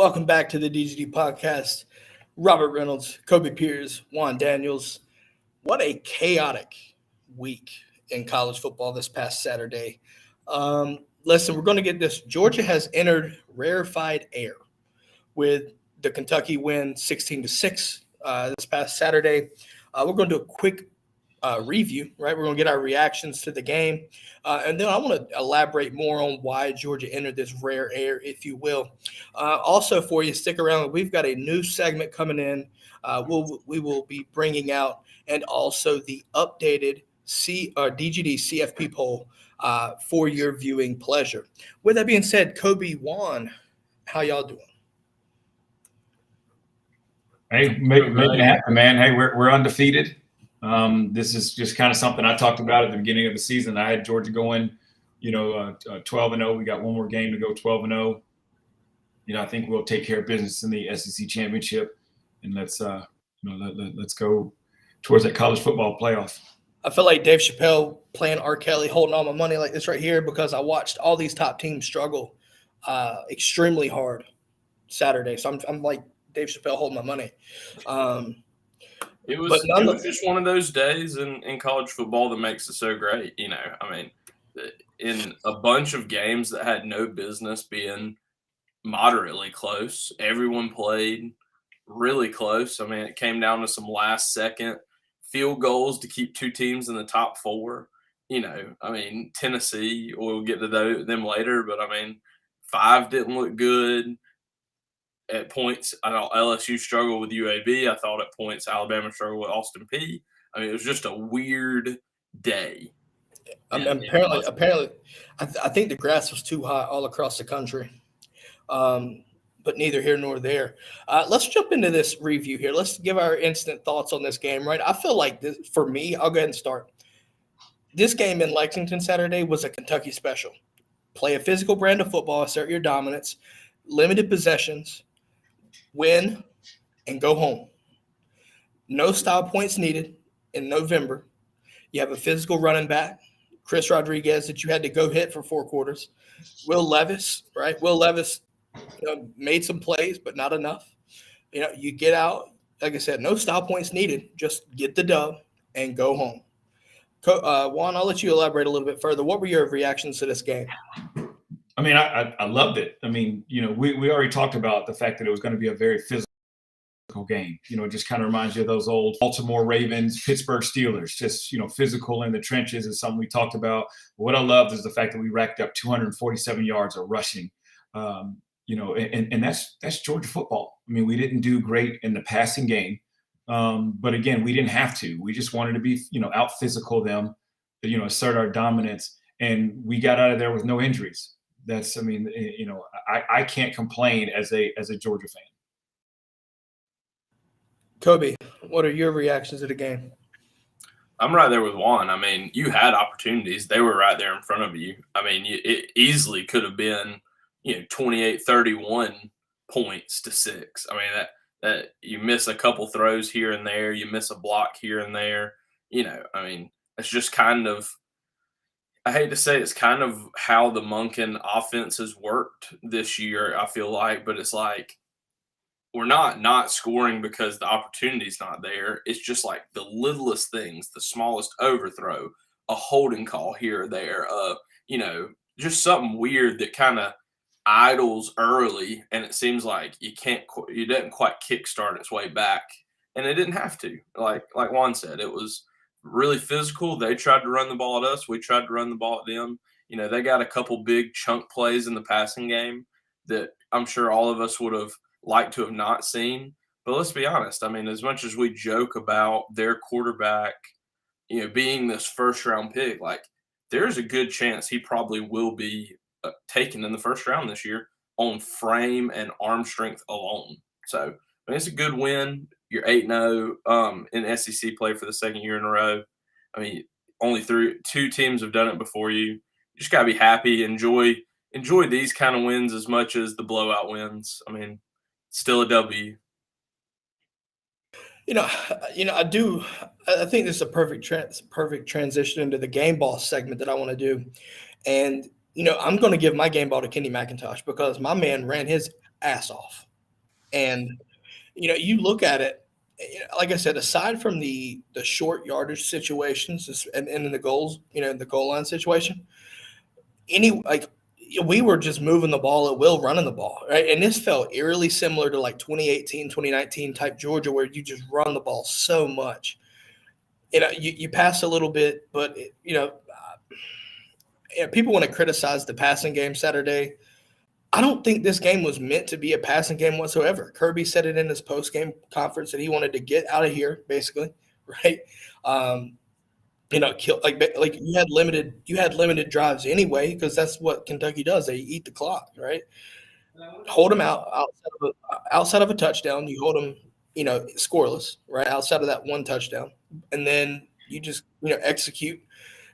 Welcome back to the DGD podcast. Robert Reynolds, Kobe Pierce, Juan Daniels. What a chaotic week in college football this past Saturday. Listen, we're going to get this. Georgia has entered rarefied air with the Kentucky win 16-6 this past Saturday. We're going to do a quick review, right? We're going to get our reactions to the game. And then I want to elaborate more on why Georgia entered this rare air, if you will. Also for you, stick around. We've got a new segment coming in. We will be bringing out and also the updated DGD CFP poll for your viewing pleasure. With that being said, Kobe, Juan, how y'all doing? Hey, making it happen, man. Hey, we're undefeated. This is just kind of something I talked about at the beginning of the season. I had Georgia going, 12-0. We got one more game to go 12-0. I think we'll take care of business in the SEC championship, and let's go towards that college football playoff. I feel like Dave Chappelle playing R. Kelly, holding all my money like this right here, because I watched all these top teams struggle extremely hard Saturday. So I'm like Dave Chappelle holding my money. It was just one of those days in college football that makes it so great. In a bunch of games that had no business being moderately close, everyone played really close. It came down to some last-second field goals to keep two teams in the top four. Tennessee, we'll get to them later, but 5 didn't look good. At points, I know LSU struggled with UAB. I thought at points Alabama struggled with Austin Peay. It was just a weird day. Apparently, I think the grass was too hot all across the country. But neither here nor there. Let's jump into this review here. Let's give our instant thoughts on this game, right? I feel like this, for me, I'll go ahead and start. This game in Lexington Saturday was a Kentucky special. Play a physical brand of football, assert your dominance, limited possessions, win, and go home. No style points needed in November. You have a physical running back, Chris Rodriguez, that you had to go hit for 4 quarters. Will Levis, right? Will Levis made some plays, but not enough. You get out, like I said, no style points needed. Just get the dub and go home. Juan, I'll let you elaborate a little bit further. What were your reactions to this game? I loved it. We already talked about the fact that it was going to be a very physical game. It just kind of reminds you of those old Baltimore Ravens, Pittsburgh Steelers, just, physical in the trenches is something we talked about. What I loved is the fact that we racked up 247 yards of rushing. And that's Georgia football. We didn't do great in the passing game. But again, we didn't have to. We just wanted to be, out physical them, assert our dominance. And we got out of there with no injuries. I can't complain as a Georgia fan. Kobe, what are your reactions to the game? I'm right there with Juan. You had opportunities. They were right there in front of you. It easily could have been, 28-31 points to 6. That you miss a couple throws here and there. You miss a block here and there. It's just kind of, I hate to say it's kind of how the Monken offense has worked this year, I feel like. But it's like we're not scoring because the opportunity's not there. It's just like the littlest things, the smallest overthrow, a holding call here or there, just something weird that kind of idles early, and it seems like you didn't quite kickstart its way back, and it didn't have to. Like Juan said, it was really physical. They tried to run the ball at us. We tried to run the ball at them. They got a couple big chunk plays in the passing game that I'm sure all of us would have liked to have not seen. But let's be honest. As much as we joke about their quarterback, being this first-round pick, like there's a good chance he probably will be taken in the first round this year on frame and arm strength alone. So it's a good win. You're 8-0 in SEC play for the second year in a row. Only 2 teams have done it before you. You just gotta be happy. Enjoy these kind of wins as much as the blowout wins. Still a W. I think this is a perfect transition into the game ball segment that I want to do. And I'm going to give my game ball to Kenny McIntosh because my man ran his ass off And you look at it, like I said, aside from the short yardage situations and in the goals, the goal line situation, we were just moving the ball at will, running the ball, right? And this felt eerily similar to like 2018, 2019 type Georgia, where you just run the ball so much. You pass a little bit, but people want to criticize the passing game Saturday. I don't think this game was meant to be a passing game whatsoever. Kirby said it in his post-game conference that he wanted to get out of here, basically, right? Kill like you had limited drives anyway, because that's what Kentucky does. They eat the clock, right? Hold them outside of a touchdown. You hold them, scoreless, right? Outside of that one touchdown, and then you just execute.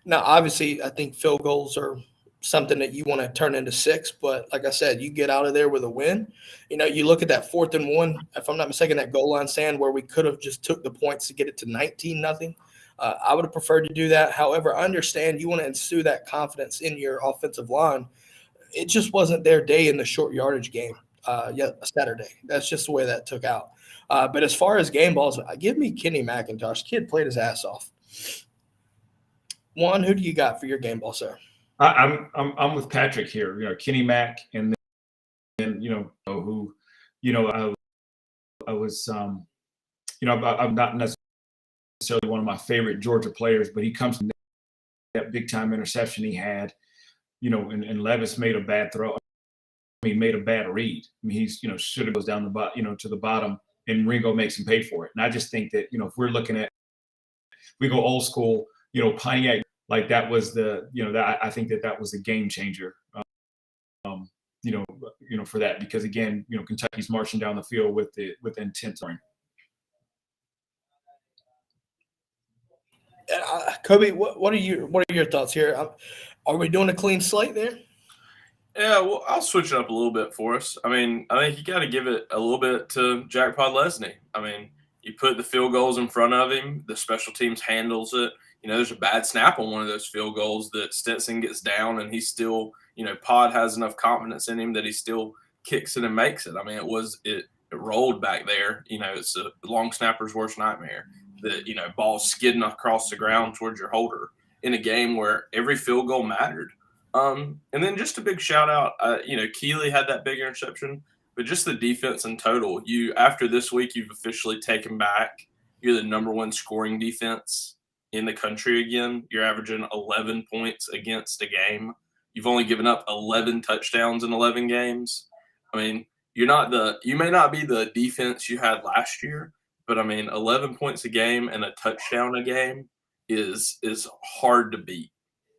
Now, obviously, I think field goals are something that you want to turn into 6, but like I said, you get out of there with a win. You look at that 4th and 1, if I'm not mistaken, that goal line stand where we could have just took the points to get it to 19-0. I would have preferred to do that. However, I understand you want to ensue that confidence in your offensive line. It just wasn't their day in the short yardage game Saturday. That's just the way that took out. But as far as game balls, give me Kenny McIntosh. Kid played his ass off. Juan, who do you got for your game ball, sir? I'm with Patrick here. Kenny Mack, and then who, I was I'm not necessarily one of my favorite Georgia players, but he comes from that big time interception he had, and Levis made a bad throw. I mean, made a bad read. I mean, he's should have goes down the bottom, to the bottom, and Ringo makes him pay for it. And I just think that if we're looking at, we go old school, Pontiac. Like that was I think that was the game changer, for that, because again, Kentucky's marching down the field with intent. Kobe, what are your thoughts here? Are we doing a clean slate there? Yeah, well, I'll switch it up a little bit for us. I mean, I think you got to give it a little bit to Jack Podlesny. I mean, you put the field goals in front of him, the special teams handles it. There's a bad snap on one of those field goals that Stetson gets down, and he's still, Pod has enough confidence in him that he still kicks it and makes it. I mean, it rolled back there. It's a long snapper's worst nightmare. The ball skidding across the ground towards your holder in a game where every field goal mattered. And then just a big shout out. Keeley had that big interception, but just the defense in total. After this week, you've officially taken back. You're the number 1 scoring defense in the country again. You're averaging 11 points against a game. You've only given up 11 touchdowns in 11 games. I mean, you may not be the defense you had last year, but I mean, 11 points a game and a touchdown a game is hard to beat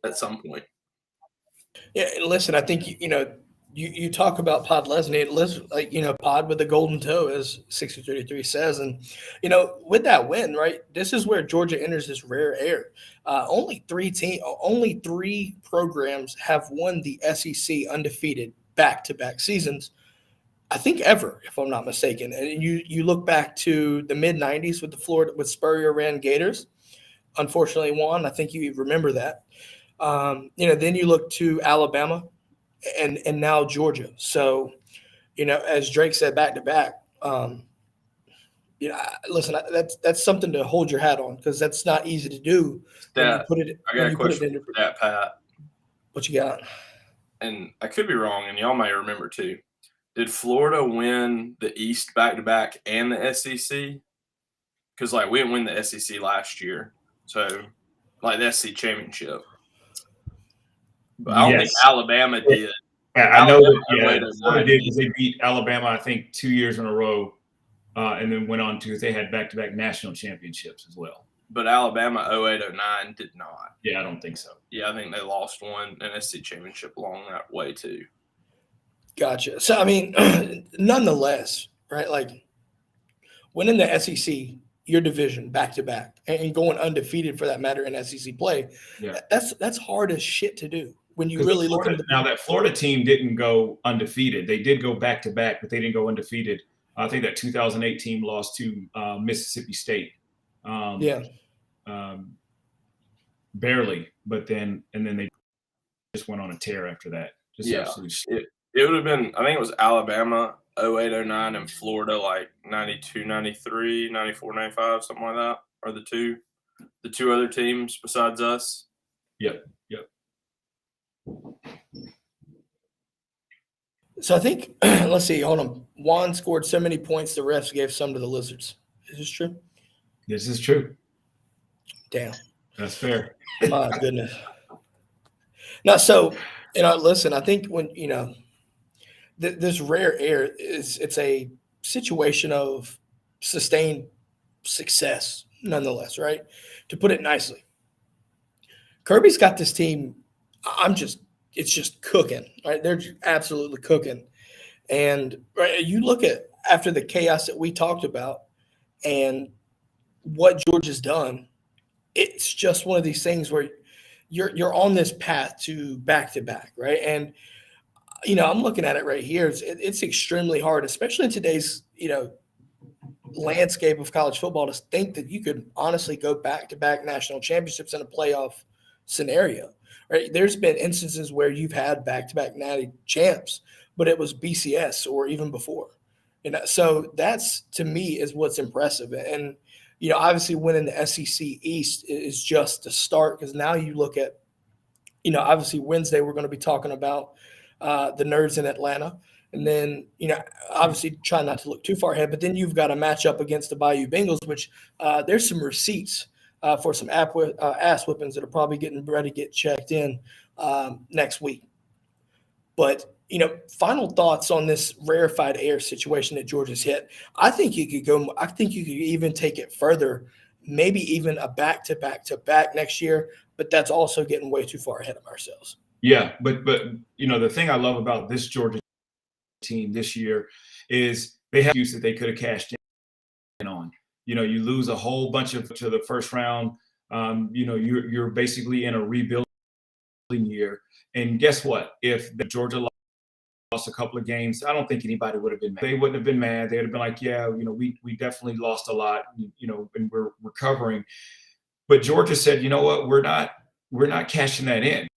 at some point. Yeah, listen, I think you talk about Podlesny, Pod with the golden toe, as 6033 says, and with that win, right? This is where Georgia enters this rare air. Only 3 programs have won the SEC undefeated back-to-back seasons, I think ever, if I'm not mistaken. And you look back to the mid '90s with Spurrier ran Gators. Unfortunately, Juan, I think you remember that. Then you look to Alabama and now Georgia. So, as Drake said, back to back. Listen, that's something to hold your hat on, because that's not easy to do. I got a question for that, Pat. What you got? And I could be wrong, and y'all may remember too. Did Florida win the East back to back and the SEC? Because we didn't win the SEC last year, so the SEC championship. But I don't think Alabama did. I know that Florida did, because they beat Alabama, I think, 2 years in a row, and then went on to, they had back-to-back national championships as well. But Alabama 08-09 did not. Yeah, I don't think so. Yeah, I think they lost an SEC championship along that way too. Gotcha. So, I mean, nonetheless, right, winning the SEC, your division back-to-back, and going undefeated for that matter in SEC play, that's hard as shit to do. When you really look at now, that Florida team didn't go undefeated. They did go back to back, but they didn't go undefeated. I think that 2008 team lost to Mississippi State. Barely, but then they just went on a tear after that. Just absolutely. It would have been, I think it was Alabama 08, 09, and Florida like 92, 93, 94, 95, something like that are the two other teams besides us. Yep. So I think, let's see, hold on. Juan scored so many points, the refs gave some to the Lizards. Is this true? This is true. Damn. That's fair. My goodness. No, so, listen, I think when, this rare air it's a situation of sustained success, nonetheless, right? To put it nicely. Kirby's got this team, it's just cooking, right? They're just absolutely cooking. And right, you look at after the chaos that we talked about and what Georgia's done, it's just one of these things where you're on this path to back, right? And I'm looking at it right here. It's extremely hard, especially in today's landscape of college football, to think that you could honestly go back to back national championships in a playoff scenario. Right? There's been instances where you've had back to back natty champs, but it was BCS or even before. So that's, to me, is what's impressive. And obviously winning the SEC East is just the start, because now you look at, obviously Wednesday we're going to be talking about the Nerds in Atlanta. And then, obviously try not to look too far ahead, but then you've got a matchup against the Bayou Bengals, which there's some receipts for some ass whippings that are probably getting ready to get checked in next week. But, final thoughts on this rarefied air situation that Georgia's hit. I think you could even take it further, maybe even a back-to-back next year, but that's also getting way too far ahead of ourselves. Yeah, but the thing I love about this Georgia team this year is they have use that they could have cashed in on. You lose a whole bunch to the first round. You're basically in a rebuilding year. And guess what? If the Georgia lost a couple of games, I don't think anybody would have been mad. They wouldn't have been mad. They'd have been like, yeah, we definitely lost a lot, and we're recovering. But Georgia said, you know what? We're not cashing that in.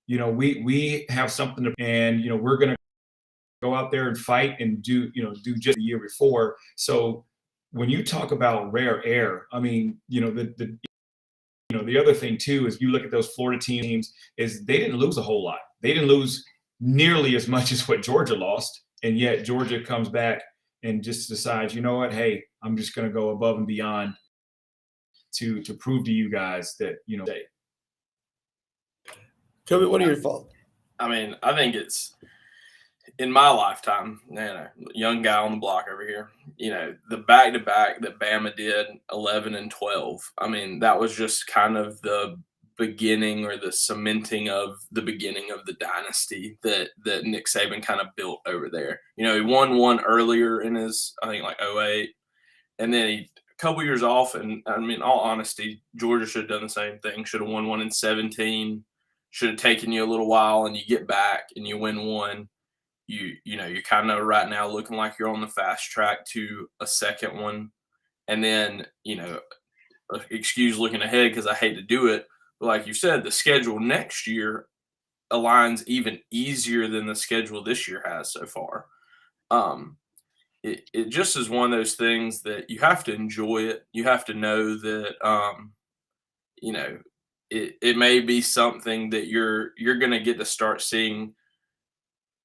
We have something to, and we're going to go out there and fight and do just the year before. So when you talk about rare air, I mean, the other thing too is you look at those Florida teams, is they didn't lose a whole lot. They didn't lose nearly as much as what Georgia lost, and yet Georgia comes back and just decides, you know what? Hey, I'm just going to go above and beyond to prove to you guys that they. Toby, what are your thoughts? I mean, I think it's in my lifetime, young guy on the block over here, the back-to-back that Bama did, 11 and 12. I mean, that was just kind of the beginning or the cementing of the beginning of the dynasty that Nick Saban kind of built over there. He won one earlier in his, I think, like 08, and then a couple years off. And I mean, all honesty, Georgia should have done the same thing. Should have won one in 17. Should have taken you a little while, and you get back and you win one. You're kind of right now looking like you're on the fast track to a second one. And then, excuse looking ahead because I hate to do it, but like you said, the schedule next year aligns even easier than the schedule this year has so far. It just is one of those things that you have to enjoy it. You have to know that, it may be something that you're going to get to start seeing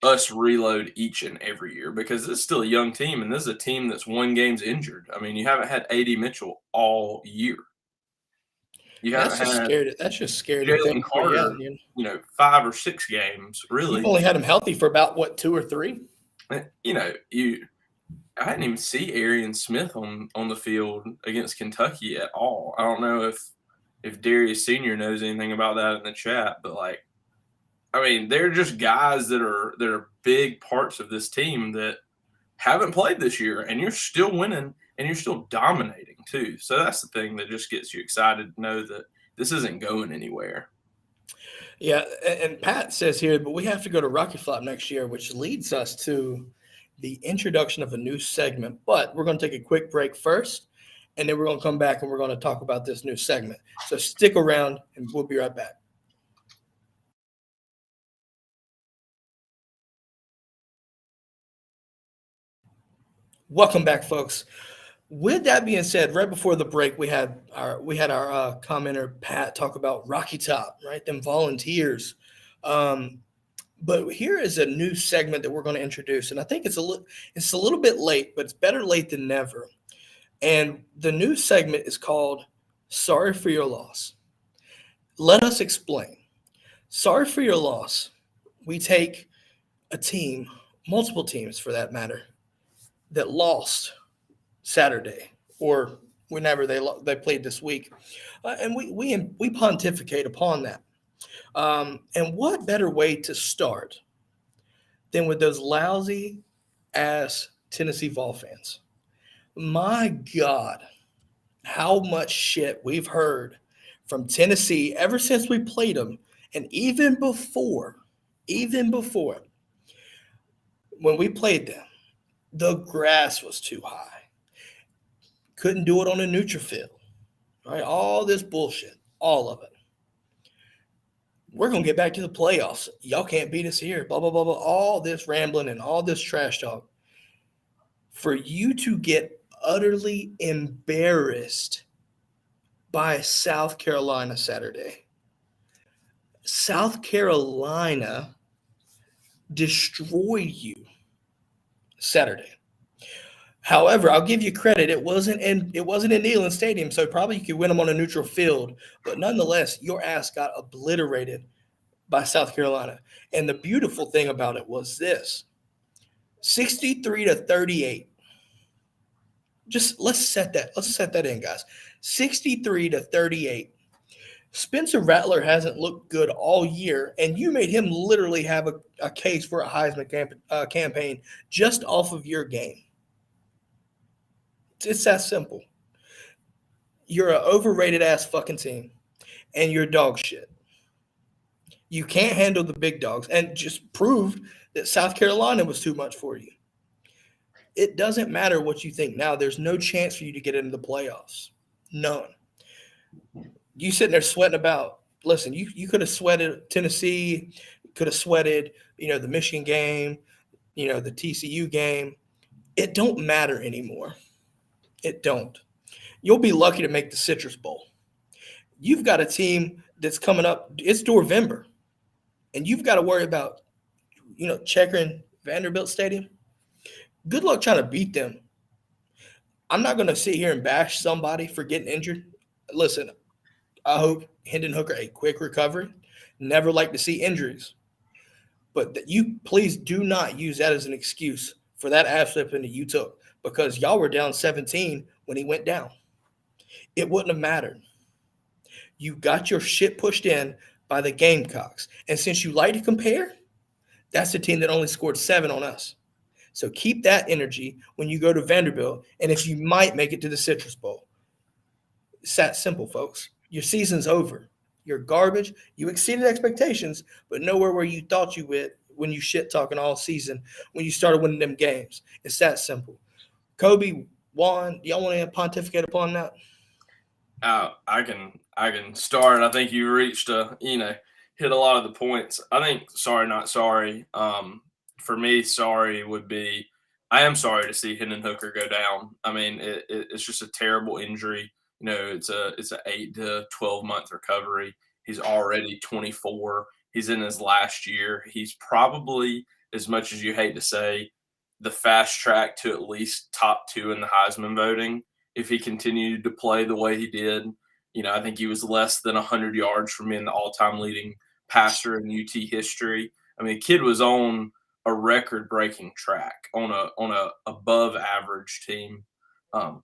us reload each and every year, because this is still a young team, and this is a team that's won games injured. I mean, you haven't had AD Mitchell all year. That's just scary to Jalen think. Carter, 5 or 6 games, really. You've only had him healthy for about, 2 or 3? I didn't even see Arian Smith on the field against Kentucky at all. I don't know if Darius Sr. knows anything about that in the chat, but they're just guys that are big parts of this team that haven't played this year, and you're still winning and you're still dominating too. So that's the thing that just gets you excited to know that this isn't going anywhere. Yeah, and Pat says here, but we have to go to Rocky Flop next year, which leads us to the introduction of a new segment. But we're going to take a quick break first, and then we're going to come back and we're going to talk about this new segment. So stick around, and we'll be right back. Welcome back, folks. With that being said, right before the break, we had our commenter Pat talk about Rocky Top, right? Them volunteers. But here is a new segment that we're going to introduce, and I think it's a little bit late, but it's better late than never. And the new segment is called "Sorry for Your Loss." Let us explain. Sorry for your loss. We take a team, multiple teams for that matter, that lost Saturday or whenever they played this week, and we pontificate upon that. And what better way to start than with those lousy ass Tennessee Vol fans? My God, how much shit we've heard from Tennessee ever since we played them, and even before when we played them, the grass was too high. Couldn't do it on a neutral field, right? All this bullshit, all of it. We're going to get back to the playoffs. Y'all can't beat us here, blah, blah, blah, blah. All this rambling and all this trash talk. For you to get utterly embarrassed by South Carolina Saturday. South Carolina destroyed you Saturday. However, I'll give you credit. It wasn't in Neyland Stadium, so probably you could win them on a neutral field. But nonetheless, your ass got obliterated by South Carolina. And the beautiful thing about it was this: 63-38. Just let's set that in, guys. 63-38. Spencer Rattler hasn't looked good all year, and you made him literally have a case for a Heisman campaign just off of your game. It's that simple. You're an overrated ass fucking team, and you're dog shit. You can't handle the big dogs, and just proved that South Carolina was too much for you. It doesn't matter what you think now. There's no chance for you to get into the playoffs. None. You sitting there sweating about, listen, you could have sweated Tennessee, could have sweated, the Michigan game, the TCU game. It don't matter anymore. It don't. You'll be lucky to make the Citrus Bowl. You've got a team that's coming up. It's November, and you've got to worry about, checkering Vanderbilt Stadium. Good luck trying to beat them. I'm not going to sit here and bash somebody for getting injured. Listen, I hope Hendon Hooker a quick recovery. Never like to see injuries. But you please do not use that as an excuse for that ass whipping that you took, because y'all were down 17 when he went down. It wouldn't have mattered. You got your shit pushed in by the Gamecocks. And since you like to compare, that's the team that only scored 7 on us. So keep that energy when you go to Vanderbilt, and if you might make it to the Citrus Bowl. It's that simple, folks. Your season's over. You're garbage. You exceeded expectations, but nowhere where you thought you would when you shit talking all season, when you started winning them games. It's that simple. Kobe, Juan, do y'all want to pontificate upon that? I can start. I think you reached hit a lot of the points. I think sorry, not sorry. For me, sorry would be, I am sorry to see Hendon Hooker go down. I mean, it's just a terrible injury. It's an 8 to 12 month recovery. He's already 24. He's in his last year. He's probably, as much as you hate to say, the fast track to at least top 2 in the Heisman voting if he continued to play the way he did. I think he was less than 100 yards from being the all-time leading passer in UT history. I mean, the kid was on a record-breaking track on a above average team.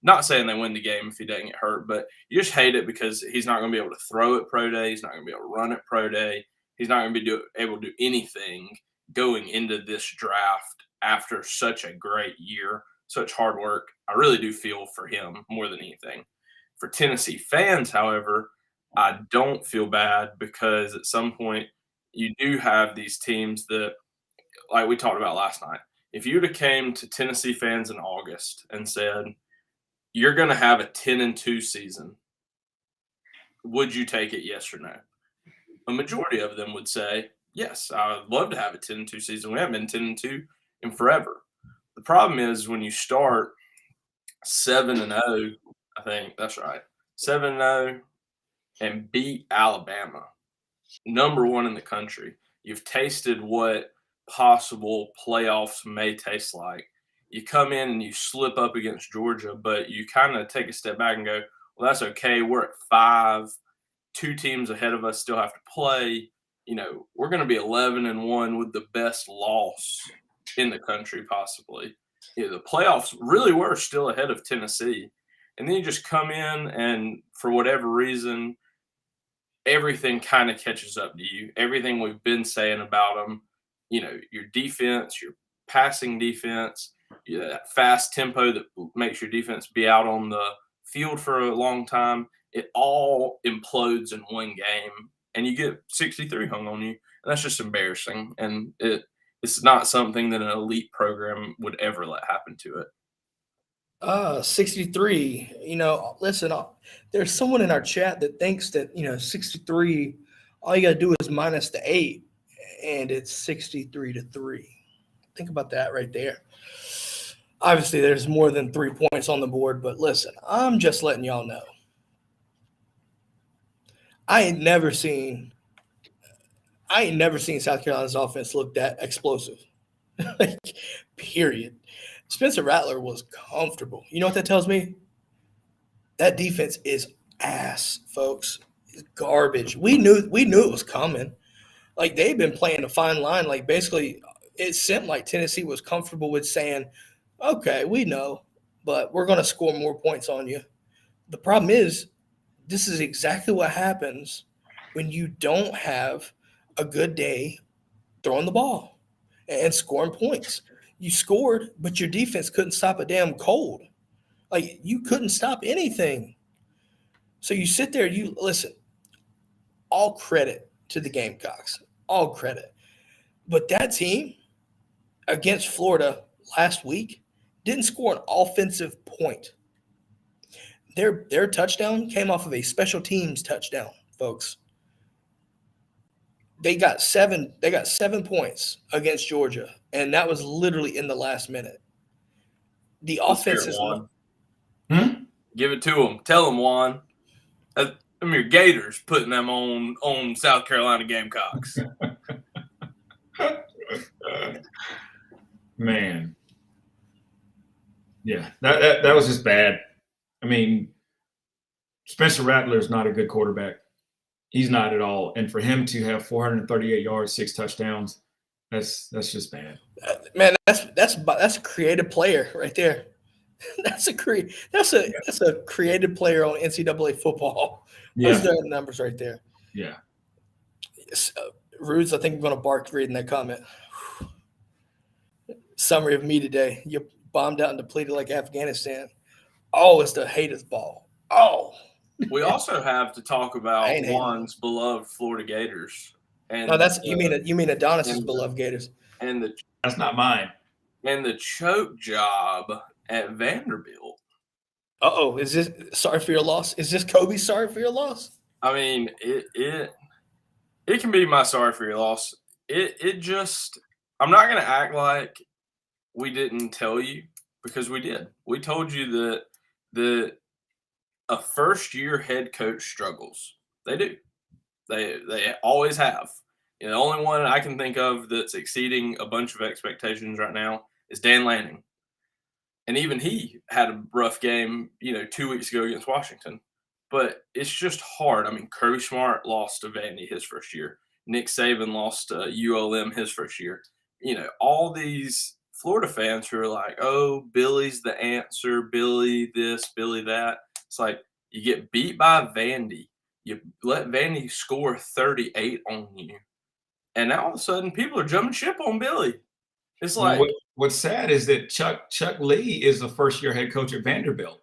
Not saying they win the game if he doesn't get hurt, but you just hate it because he's not going to be able to throw at pro day. He's not going to be able to run at pro day. He's not going to be able to do anything going into this draft after such a great year, such hard work. I really do feel for him more than anything. For Tennessee fans, however, I don't feel bad because at some point you do have these teams that, like we talked about last night, if you would have came to Tennessee fans in August and said, you're going to have a 10-2 season, would you take it, yes or no? A majority of them would say, yes, I would love to have a 10-2 season. We haven't been 10-2 in forever. The problem is when you start 7-0. I think that's right. 7-0 and beat Alabama, #1 in the country. You've tasted what possible playoffs may taste like. You come in and you slip up against Georgia, but you kind of take a step back and go, well, that's okay. We're at 5. 2 teams ahead of us still have to play. We're going to be 11-1 with the best loss in the country, possibly. The playoffs really were still ahead of Tennessee. And then you just come in and for whatever reason, everything kind of catches up to you. Everything we've been saying about them, your defense, your passing defense, that fast tempo that makes your defense be out on the field for a long time, it all implodes in one game, and you get 63 hung on you. And that's just embarrassing, and it's not something that an elite program would ever let happen to it. 63. Listen, there's someone in our chat that thinks that 63. All you got to do is minus the 8, and it's 63-3. Think about that right there. Obviously, there's more than 3 points on the board, but listen, I'm just letting y'all know. I ain't never seen South Carolina's offense look that explosive. Period. Spencer Rattler was comfortable. You know what that tells me? That defense is ass, folks. It's garbage. We knew it was coming. They've been playing a fine line. Basically, it seemed like Tennessee was comfortable with saying, okay, we know, but we're going to score more points on you. The problem is, this is exactly what happens when you don't have a good day throwing the ball and scoring points. You scored, but your defense couldn't stop a damn cold. You couldn't stop anything. So you sit there, listen, all credit to the Gamecocks, all credit. But that team against Florida last week didn't score an offensive point. Their touchdown came off of a special teams touchdown, folks. They got 7 points against Georgia, and that was literally in the last minute. The offense is Give it to them. Tell them, Juan. Your Gators putting them on South Carolina Gamecocks. Man. Yeah, that was just bad. I mean, Spencer Rattler is not a good quarterback. He's not at all. And for him to have 438 yards, 6 touchdowns, that's just bad. Man, that's a creative player right there. That's a creative player on NCAA football. Yeah. Those are the numbers right there. Yeah. Rudes, I think I'm going to bark reading that comment. Summary of me today. You bombed out and depleted like Afghanistan. Oh, it's the haters ball. Oh. We also have to talk about Juan's beloved Florida Gators. And no, you mean Adonis's beloved Gators. And that's not mine. And the choke job at Vanderbilt. Uh-oh, is this sorry for your loss? Is this Kobe sorry for your loss? I mean, it can be my sorry for your loss. It just I'm not gonna act like we didn't tell you, because we did. We told you that a first-year head coach struggles. They do. They always have. The only one I can think of that's exceeding a bunch of expectations right now is Dan Lanning. And even he had a rough game, 2 weeks ago against Washington. But it's just hard. I mean, Kirby Smart lost to Vandy his first year. Nick Saban lost to ULM his first year. All these Florida fans who are like, oh, Billy's the answer, Billy this, Billy that. It's like you get beat by Vandy. You let Vandy score 38 on you. And now all of a sudden people are jumping ship on Billy. It's like what's sad is that Chuck Lee is the first-year head coach at Vanderbilt.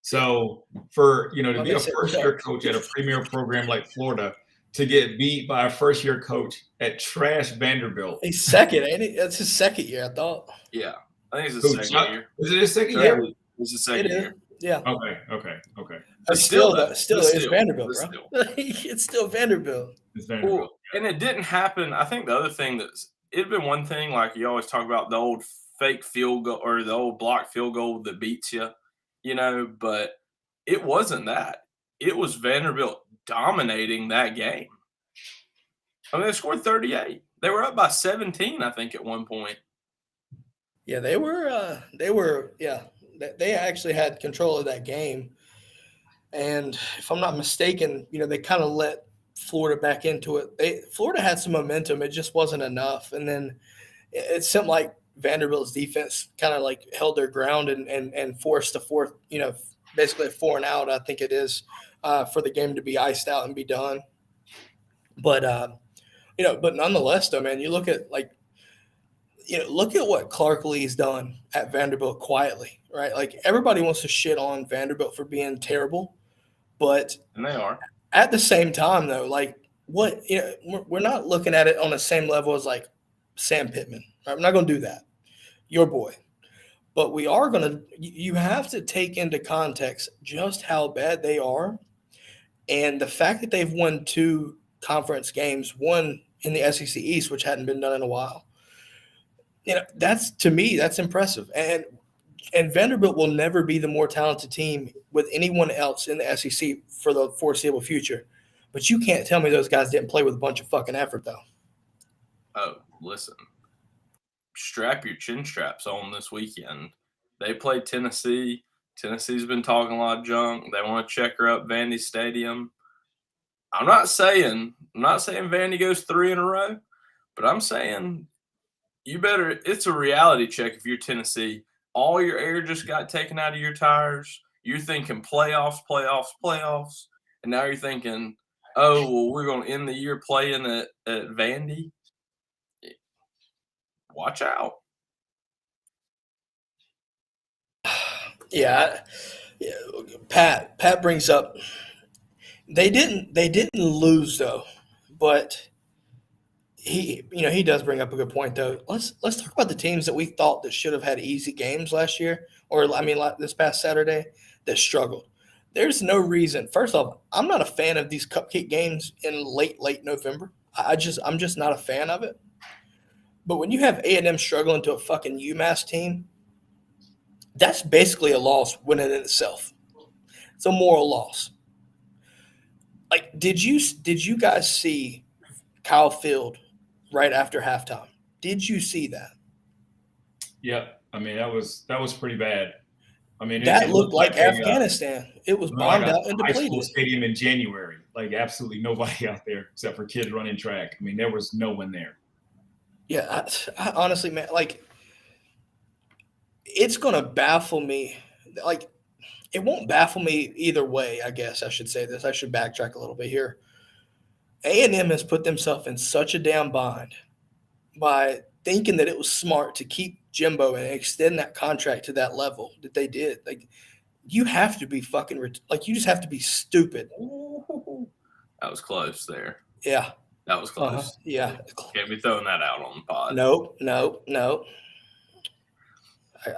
So to be a first-year coach at a premier program like Florida, to get beat by a first-year coach at trash Vanderbilt. He's second, ain't he? That's his second year, I thought. Yeah, I think it's his second year. Is it his second year? It's his second year. Yeah. Okay. But still, it's Vanderbilt, bro. It's still Vanderbilt. It's Vanderbilt. Well, and it didn't happen. I think the other thing it'd been one thing, like you always talk about the old fake field goal or the old block field goal that beats you. but it wasn't that. It was Vanderbilt dominating that game. I mean, they scored 38. They were up by 17, I think, at one point. Yeah, they were, yeah, they actually had control of that game. And if I'm not mistaken, they kind of let Florida back into it. Florida had some momentum. It just wasn't enough. And then it seemed like Vanderbilt's defense kind of like held their ground and forced a fourth, basically a 4 and out, I think it is, for the game to be iced out and be done. But, but nonetheless, though, man, you look at look at what Clark Lee's done at Vanderbilt quietly, right? Like everybody wants to shit on Vanderbilt for being terrible, but and they are. At the same time, though, like what we're not looking at it on the same level as like Sam Pittman. Right? I'm not going to do that, your boy, but we are going to. You have to take into context just how bad they are, and the fact that they've won 2 conference games, one in the SEC East, which hadn't been done in a while. That's to me, that's impressive. And Vanderbilt will never be the more talented team with anyone else in the SEC for the foreseeable future. But you can't tell me those guys didn't play with a bunch of fucking effort, though. Oh, listen. Strap your chin straps on this weekend. They played Tennessee. Tennessee's been talking a lot of junk. They want to check her up Vandy Stadium. I'm not saying Vandy goes 3 in a row, but I'm saying it's a reality check if you're Tennessee. All your air just got taken out of your tires. You're thinking playoffs. And now you're thinking, oh, well, we're going to end the year playing at Vandy. Watch out. Yeah. Pat brings up they didn't lose though, but he does bring up a good point though. Let's talk about the teams that we thought that should have had easy games last year, or like this past Saturday, that struggled. There's no reason. First off, I'm not a fan of these cupcake games in late November. I'm just not a fan of it. But when you have A&M struggling to a fucking UMass team, that's basically a loss win in itself. It's a moral loss. Like, did you guys see Kyle Field right after halftime? Did you see that? Yeah, I mean that was pretty bad. I mean, it looked like Afghanistan. It was bombed out and depleted. High school stadium in January, like absolutely nobody out there except for kids running track. I mean, there was no one there. Yeah, I honestly, man, like it's gonna baffle me. Like, it won't baffle me either way. I guess I should say this. I should backtrack a little bit here. A&M has put themselves in such a damn bind by thinking that it was smart to keep Jimbo and extend that contract to that level that they did. Like, you have to be fucking you just have to be stupid. That was close there. Yeah. That was close. Yeah. Can't be throwing that out on the pod. No.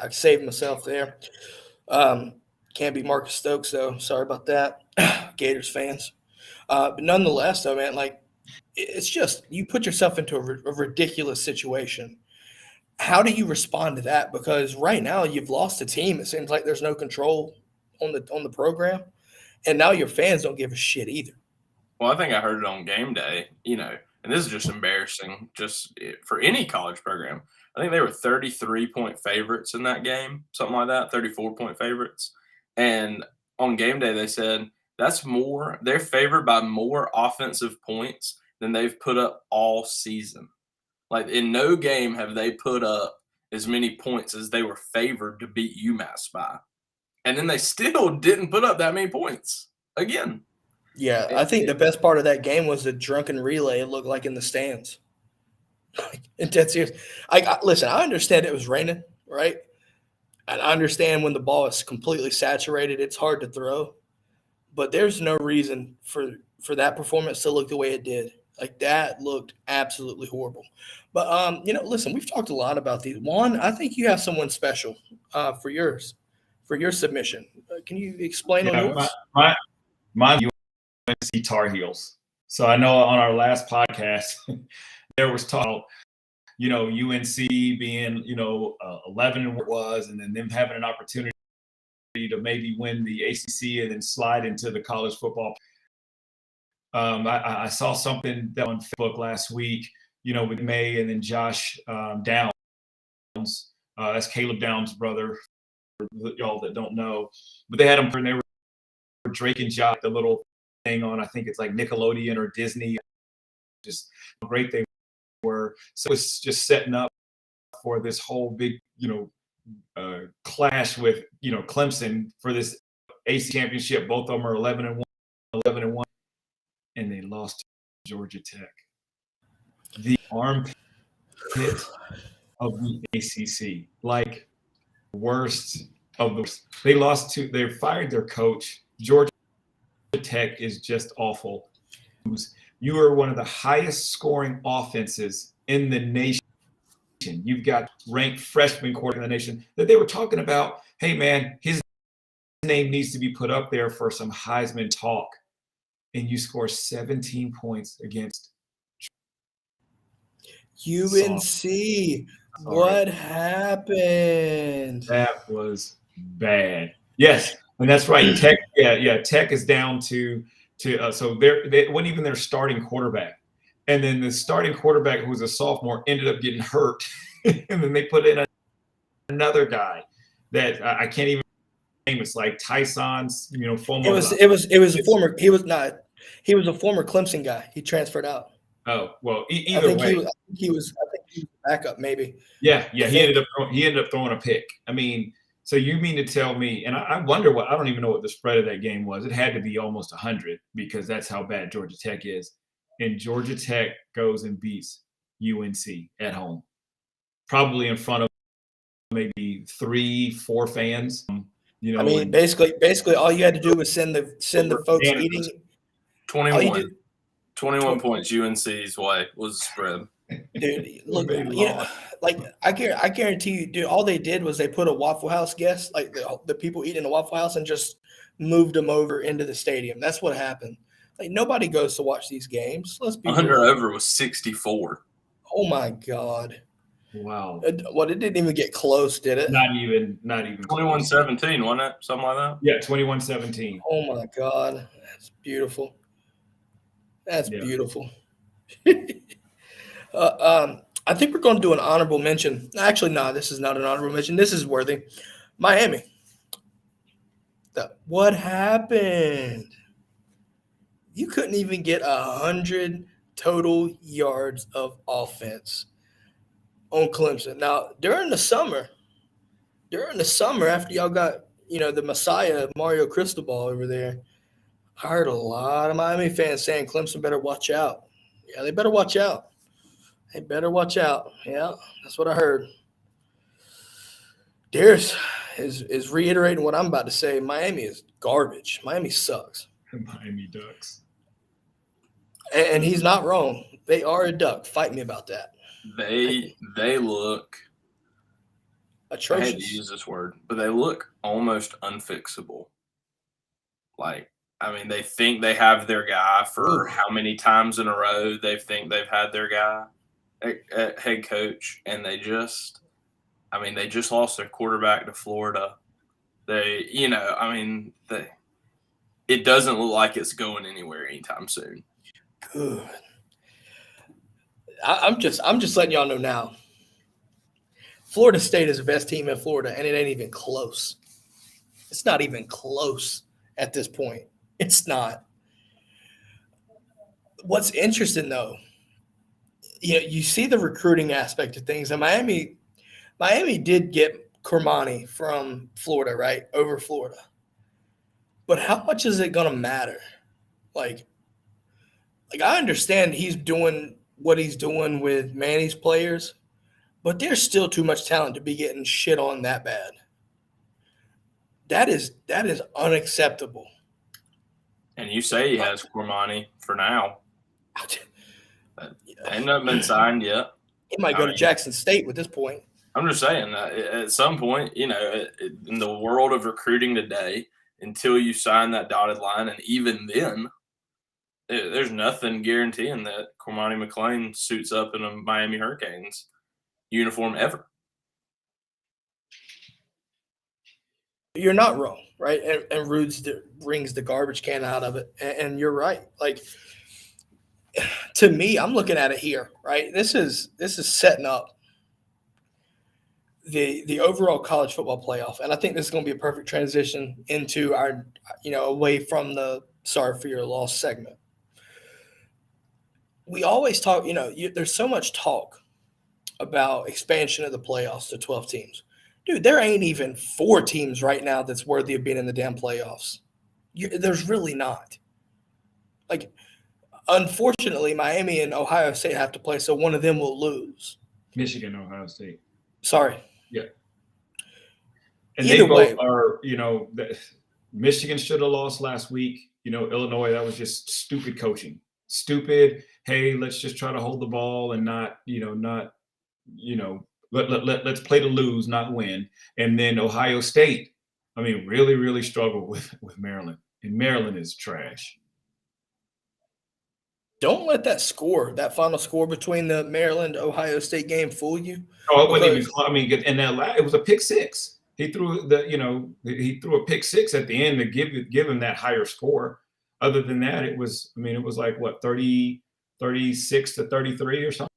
I saved myself there. Can't be Marcus Stokes, though. Sorry about that. Gators fans. But nonetheless, though, man, like, it's just you put yourself into a ridiculous situation. How do you respond to that? Because right now you've lost a team. It seems like there's no control on the program, and now your fans don't give a shit either. Well, I think I heard it on game day, and this is just embarrassing for any college program. I think they were 33-point favorites in that game, something like that, 34-point favorites. And on game day, they said they're favored by more offensive points than they've put up all season. Like, in no game have they put up as many points as they were favored to beat UMass by. And then they still didn't put up that many points again. Yeah, I think the best part of that game was the drunken relay it looked like in the stands. And dead serious. Listen, I understand it was raining, right? And I understand when the ball is completely saturated, it's hard to throw. But there's no reason for that performance to look the way it did. Like, that looked absolutely horrible. But, listen, we've talked a lot about these. Juan, I think you have someone special for your submission. Can you explain on yours? My UNC Tar Heels. So I know on our last podcast, there was talk, UNC being, 11 and what it was, and then them having an opportunity to maybe win the ACC and then slide into the college football. I saw something on Facebook last week, with May and then Josh Downs. That's Caleb Downs' brother, for y'all that don't know. But they had him, and they were Drake and Josh, the little thing on, I think it's like Nickelodeon or Disney. Just how great they were. So it was just setting up for this whole big, clash with, Clemson for this AC championship. Both of them are 11-1, and they lost to Georgia Tech. The armpit of the ACC, like worst of the. They fired their coach. Georgia Tech is just awful. You are one of the highest scoring offenses in the nation. You've got ranked freshman quarterback in the nation that they were talking about. Hey man, his name needs to be put up there for some Heisman talk. And you score 17 points against UNC. What happened? That was bad. Yes, and that's right. Tech, Tech is down to so they wasn't even their starting quarterback, and then the starting quarterback, who was a sophomore, ended up getting hurt, and then they put in another guy that I can't even name. It's like Tyson's, former. It was a former. He was a former Clemson guy. He transferred out. Oh well, either way, I think he was backup maybe. Yeah. He ended up throwing a pick. I mean, so you mean to tell me? And I wonder I don't even know what the spread of that game was. It had to be almost 100 because that's how bad Georgia Tech is. And Georgia Tech goes and beats UNC at home, probably in front of maybe 3-4 fans. I mean, basically, all you had to do was send the folks eating 21 points UNC's way was the spread. Dude, look, I guarantee you, dude, all they did was they put a Waffle House guest, like the people eating the Waffle House, and just moved them over into the stadium. That's what happened. Like, nobody goes to watch these games. Let's be under real. over was 64. Oh my God. Wow. Well, it didn't even get close, did it? Not even 21-17, wasn't it? Something like that? Yeah, 21-17. Oh my God. That's beautiful. That's beautiful. I think we're going to do an honorable mention. Actually, no, this is not an honorable mention. This is worthy. Miami. What happened? You couldn't even get 100 total yards of offense on Clemson. Now, during the summer, after y'all got, the Messiah, Mario Cristobal over there, I heard a lot of Miami fans saying Clemson better watch out. Yeah, they better watch out. Yeah, that's what I heard. Darius is reiterating what I'm about to say. Miami is garbage. Miami sucks. Miami Ducks. And he's not wrong. They are a duck. Fight me about that. They look atrocious. I hate to use this word, but they look almost unfixable. They think they have their guy for how many times in a row they think they've had their guy at head coach, and they just lost their quarterback to Florida. It doesn't look like it's going anywhere anytime soon. Good. I'm just letting y'all know now. Florida State is the best team in Florida, and it ain't even close. It's not even close at this point. It's not. What's interesting, though, you see the recruiting aspect of things. And Miami did get Cormani from Florida, right, over Florida. But how much is it going to matter? Like I understand he's doing what he's doing with Manny's players, but there's still too much talent to be getting shit on that bad. That is unacceptable. And you say he has Cormani for now. Ain't nothing been signed yet. He might go to Jackson State with this point. I'm just saying that at some point, in the world of recruiting today, until you sign that dotted line, and even then, there's nothing guaranteeing that Cormani McClain suits up in a Miami Hurricanes uniform ever. You're not wrong, right? And Rudes brings the garbage can out of it. And you're right. Like, to me, I'm looking at it here, right? This is setting up the overall college football playoff. And I think this is going to be a perfect transition into our, away from the sorry for your loss segment. We always talk, there's so much talk about expansion of the playoffs to 12 teams. Dude, there ain't even 4 teams right now that's worthy of being in the damn playoffs. There's really not. Like, unfortunately, Miami and Ohio State have to play, so one of them will lose. Michigan, Ohio State. Sorry. Yeah. And Either they both way, are, Michigan should have lost last week. Illinois, that was just stupid coaching. Stupid. Hey, let's just try to hold the ball and let's play to lose, not win. And then Ohio State, really, really struggled with Maryland. And Maryland is trash. don't let that final score between the Maryland-Ohio State game fool you. Oh, it wasn't even. And it was a pick six. He threw a pick six at the end to give him that higher score. Other than that, it was like what, 36 to 33 or something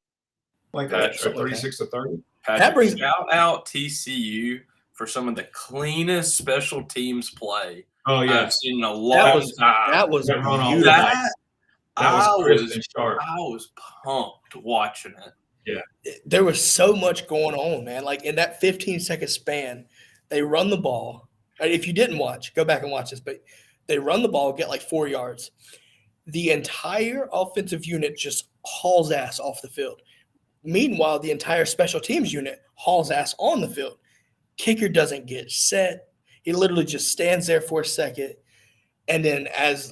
like that, or 36 to 30. Patrick, shout out TCU for some of the cleanest special teams play I've seen in a long time. That was beautiful. I was pumped watching it. Yeah. There was so much going on, man. Like, in that 15-second span, they run the ball. If you didn't watch, go back and watch this. But they run the ball, get like 4 yards. The entire offensive unit just hauls ass off the field. Meanwhile, the entire special teams unit hauls ass on the field. Kicker doesn't get set. He literally just stands there for a second. And then as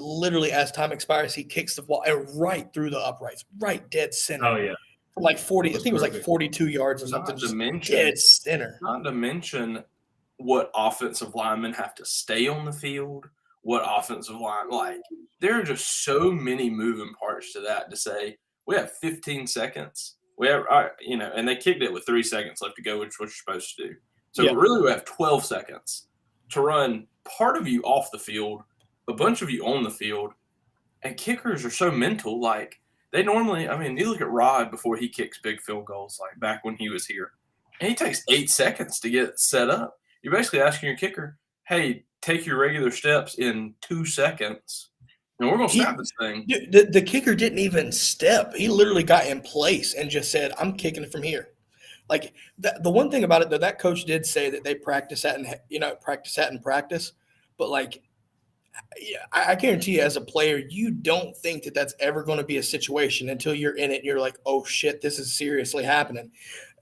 time expires, he kicks the ball and right through the uprights, right dead center. Oh, yeah. From like 40, I think it was like 42 yards or something. Dead center. Not to mention what offensive linemen have to stay on the field, what offensive line, there are just so many moving parts to that to say, we have 15 seconds. We have, and they kicked it with 3 seconds left to go, which is what you're supposed to do. So really we have 12 seconds to run part of you off the field, a bunch of you on the field, and kickers are so mental. Like, they normally, you look at Rod before he kicks big field goals, like back when he was here, and he takes 8 seconds to get set up. You're basically asking your kicker, hey, take your regular steps in 2 seconds, and we're going to snap this thing. The kicker didn't even step. He literally got in place and just said, I'm kicking it from here. Like, the one thing about it, though, that coach did say that they practice that in practice. But, like, I guarantee you, as a player, you don't think that that's ever going to be a situation until you're in it and you're like, oh, shit, this is seriously happening.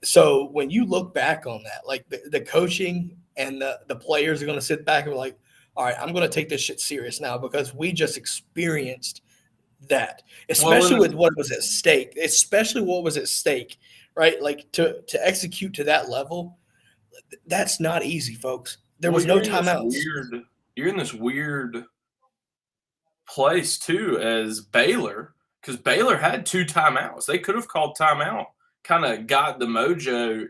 So when you look back on that, like, the coaching and the players are going to sit back and be like, all right, I'm going to take this shit serious now because we just experienced that, especially with what was at stake, right? Like, to execute to that level, that's not easy, folks. There was no timeouts. You're in this weird place, too, as Baylor, because Baylor had 2 timeouts. They could have called timeout, kind of got the mojo,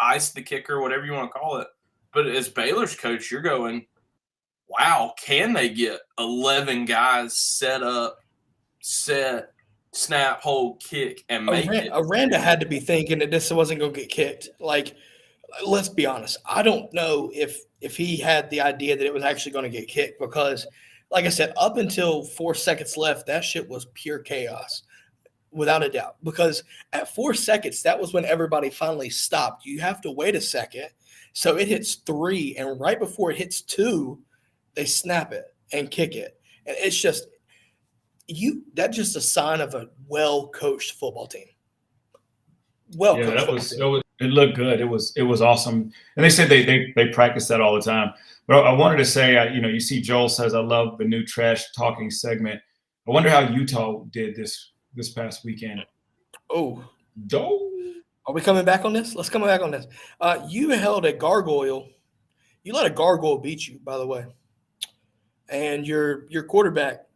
ice the kicker, whatever you want to call it. But as Baylor's coach, you're going, wow, can they get 11 guys set up, set, snap, hold, kick, and make it? Aranda had to be thinking that this wasn't going to get kicked. Like, let's be honest. I don't know if he had the idea that it was actually going to get kicked because, like I said, up until 4 seconds left, that shit was pure chaos, without a doubt. Because at 4 seconds, that was when everybody finally stopped. You have to wait a second. So it hits 3, and right before it hits 2, they snap it and kick it. And it's just that's just a sign of a well-coached football team. It looked good. It was awesome. And they said they practice that all the time. But I wanted to say, you see Joel says, I love the new trash talking segment. I wonder how Utah did this past weekend. Oh, Joel. Are we coming back on this? Let's come back on this. You held a gargoyle. You let a gargoyle beat you, by the way. And your quarterback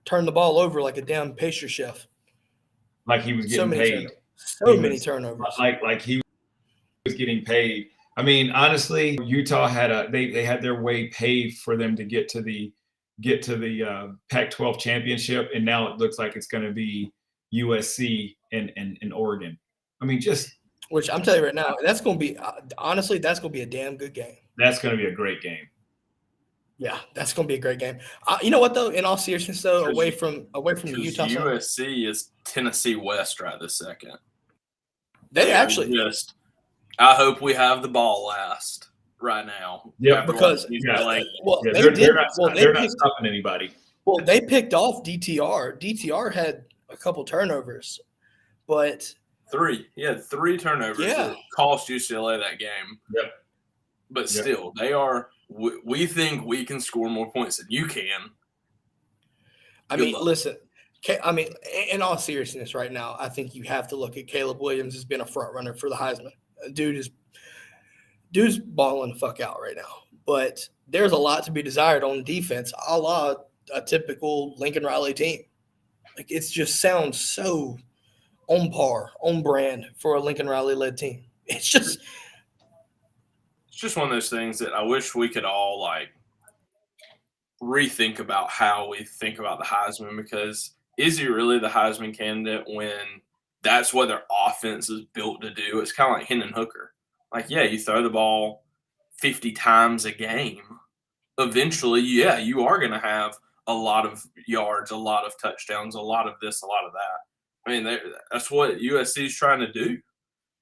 turned the ball over like a damn pastry chef. Like he was getting paid. So many turnovers. Like he was getting paid. I mean, honestly, Utah had they had their way paved for them to get to the Pac-12 championship, and now it looks like it's going to be USC and Oregon. I mean, just Which I'm telling you right now, that's going to be honestly, that's going to be a damn good game. that's going to be a great game. Yeah, that's going to be a great game. You know what though? In all seriousness, though, away from the Utah side, USC is Tennessee West right this second. they actually just. I hope we have the ball last right now. Yeah, because they they're not stopping anybody. Well, they picked off DTR. DTR had a couple turnovers, but he had three turnovers that cost UCLA that game. Yep. But still, they are. We think we can score more points than you can. I mean, listen. I mean, in all seriousness, right now, I think you have to look at Caleb Williams as being a front runner for the Heisman. Dude's balling the fuck out right now. But there's a lot to be desired on defense, a la a typical Lincoln Riley team. Like it just sounds so on par, on brand for a Lincoln Riley led team. It's just one of those things that I wish we could all like rethink about how we think about the Heisman, because is he really the Heisman candidate when that's what their offense is built to do? It's kind of like Hendon Hooker. Like, yeah, you throw the ball 50 times a game. Eventually, you are going to have a lot of yards, a lot of touchdowns, a lot of this, a lot of that. I mean, that's what USC is trying to do.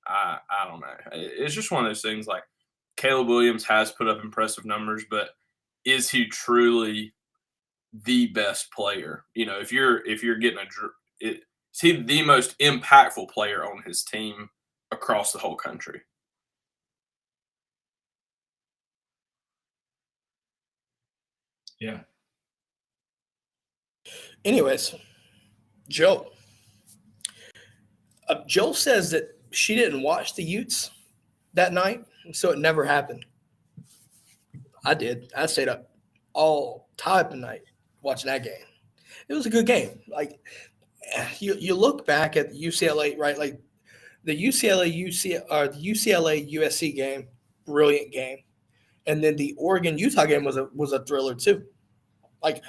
I don't know. It's just one of those things like Caleb Williams has put up impressive numbers, but is he truly the best player? You know, if you're getting is he the most impactful player on his team across the whole country? Yeah. Anyways, Joe. Joe says that she didn't watch the Utes that night, so it never happened. I did. I stayed up all type of night watching that game. It was a good game. Like you look back at the UCLA, right? Like the UCLA USC game, brilliant game, and then the Oregon Utah game was a thriller too. Like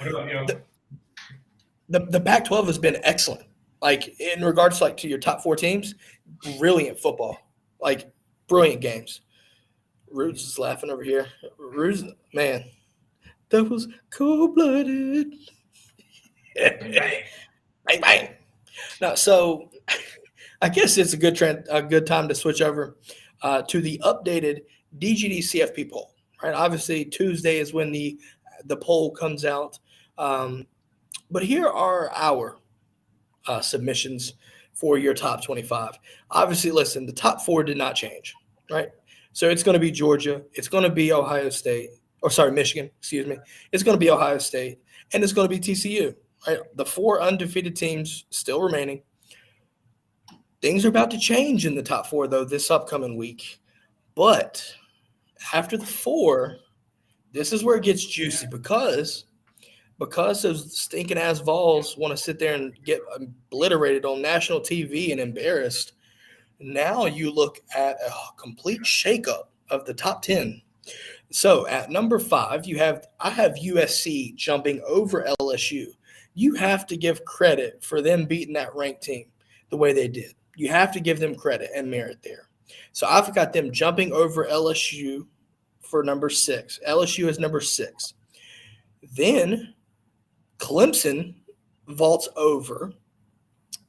the Pac-12 has been excellent. Like in regards to your top four teams, brilliant football. Like brilliant games. Roots is laughing over here. Roots, man, that was cold-blooded. Bang, bang. Now, so I guess it's a good time to switch over to the updated DGDCFP poll. Right, obviously Tuesday is when the poll comes out, but here are our submissions for your top 25. Obviously, listen, the top four did not change, right? So it's going to be Georgia, it's going to be Michigan, excuse me. It's going to be Ohio State, and it's going to be TCU, right? The four undefeated teams still remaining. Things are about to change in the top four, though, this upcoming week. But after the four, this is where it gets juicy because those stinking-ass Vols want to sit there and get obliterated on national TV and embarrassed. Now you look at a complete shakeup of the top 10. So at number 5, I have USC jumping over LSU. You have to give credit for them beating that ranked team the way they did. You have to give them credit and merit there. So I've got them jumping over LSU for number 6. LSU is number 6. Then Clemson vaults over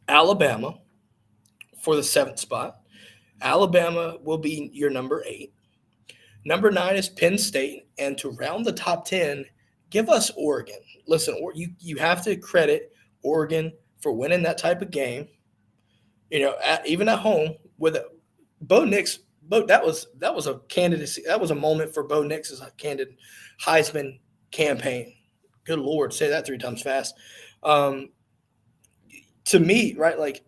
Alabama for the 7th spot. Alabama will be your number 8. Number 9 is Penn State. And to round the top 10, give us Oregon. Listen, you have to credit Oregon for winning that type of game. You know, even at home with Bo Nix. That was a candidacy. That was a moment for Bo Nix's candid Heisman campaign. Good Lord, say that 3 times fast. To me, right, like